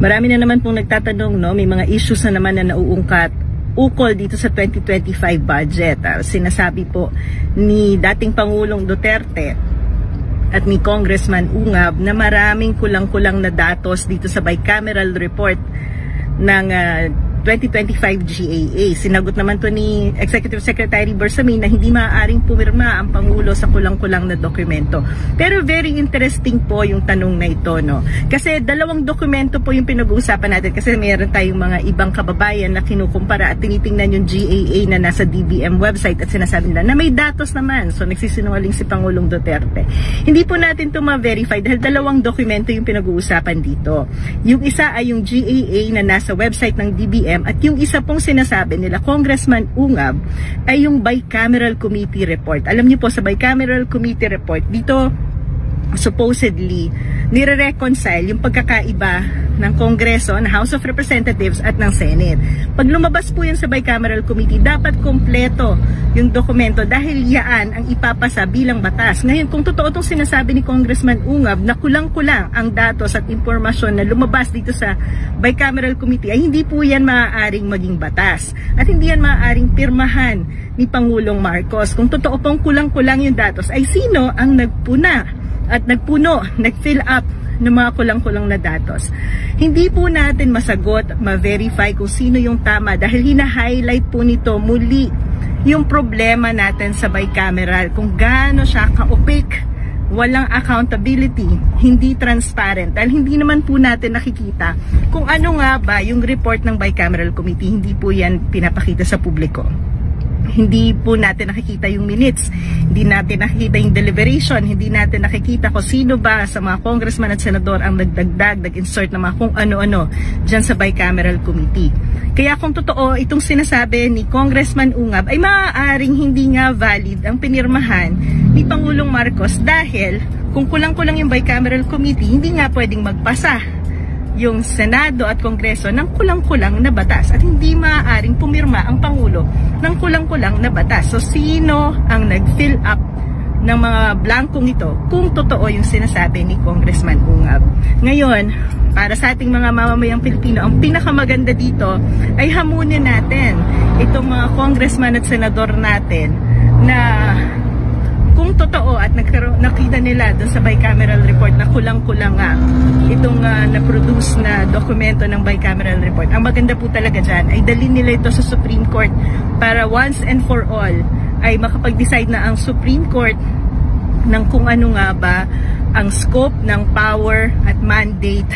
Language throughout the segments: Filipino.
Marami na naman pong nagtatanong, no, may mga issues na naman na nauungkat ukol dito sa 2025 budget. Sinasabi po ni dating Pangulong Duterte at ni Congressman Ungab na maraming kulang-kulang na datos dito sa bicameral report ng 2025 GAA. Sinagot naman to ni Executive Secretary Bersamin na hindi maaaring pumirma ang Pangulo sa kulang-kulang na dokumento. Pero very interesting po yung tanong na ito, no? Kasi dalawang dokumento po yung pinag-uusapan natin kasi meron tayong mga ibang kababayan na kinukumpara at tinitingnan yung GAA na nasa DBM website at sinasabi nila na may datos naman. So nagsisinungaling si Pangulong Duterte. Hindi po natin ito ma-verify dahil dalawang dokumento yung pinag-uusapan dito. Yung isa ay yung GAA na nasa website ng DBM at yung isa pong sinasabi nila, Congressman Ungab, ay yung Bicameral Committee Report. Alam niyo po, sa Bicameral Committee Report, dito supposedly nire-reconcile yung pagkakaiba ng Kongreso, ng House of Representatives at ng Senate. Pag lumabas po yan sa Bicameral Committee, dapat kompleto yung dokumento dahil yaan ang ipapasa bilang batas. Ngayon, kung totoo itong sinasabi ni Congressman Ungab na kulang-kulang ang datos at impormasyon na lumabas dito sa Bicameral Committee, ay hindi po yan maaaring maging batas. At hindi yan maaaring pirmahan ni Pangulong Marcos. Kung totoo pong kulang-kulang yung datos, ay sino ang nag-fill up ng mga kulang-kulang na datos? Hindi po natin masagot, ma-verify kung sino yung tama dahil hina-highlight po nito muli yung problema natin sa bicameral, kung gaano siya ka-opaque, walang accountability, hindi transparent, dahil hindi naman po natin nakikita kung ano nga ba yung report ng Bicameral Committee. Hindi po yan pinapakita sa publiko. Hindi po natin nakikita yung minutes, hindi natin nakikita yung deliberation, hindi natin nakikita kung sino ba sa mga congressman at senador ang nagdagdag, nag-insert na mga kung ano-ano dyan sa Bicameral Committee. Kaya kung totoo itong sinasabi ni Congressman Ungab, ay maaaring hindi nga valid ang pinirmahan ni Pangulong Marcos dahil kung kulang-kulang yung Bicameral Committee, hindi nga pwedeng magpasa yung Senado at Kongreso ng kulang-kulang na batas at hindi maaaring pumirma ang Pangulo ng kulang-kulang na batas. So sino ang nag-fill up ng mga blankong ito kung totoo yung sinasabi ni Congressman Ungab? Ngayon, para sa ating mga mamamayang Pilipino, ang pinakamaganda dito ay hamunin natin itong mga congressman at senador natin na kung totoo at nakita nila doon sa bicameral report na kulang-kulang nga itong na-produce na dokumento ng bicameral report. Ang maganda po talaga dyan ay dalhin nila ito sa Supreme Court para once and for all ay makapag-decide na ang Supreme Court ng kung ano nga ba ang scope ng power at mandate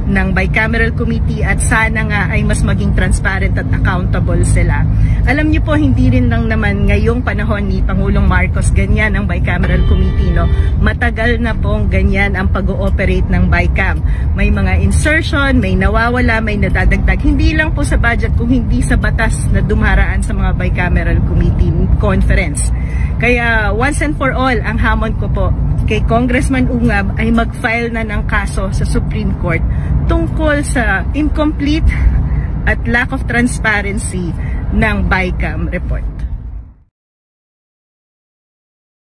ng Bicameral Committee at sana nga ay mas maging transparent at accountable sila. Alam niyo po, hindi rin lang naman ngayong panahon ni Pangulong Marcos ganyan ang Bicameral Committee, no? Matagal na pong ganyan ang pag-ooperate ng BICAM. May mga insertion, may nawawala, may nadadagdag. Hindi lang po sa budget kung hindi sa batas na dumaraan sa mga Bicameral Committee conference. Kaya once and for all, ang hamon ko po kay Congressman Ungab ay mag-file na ng kaso sa Supreme Court tungkol sa incomplete at lack of transparency ng BICAM report.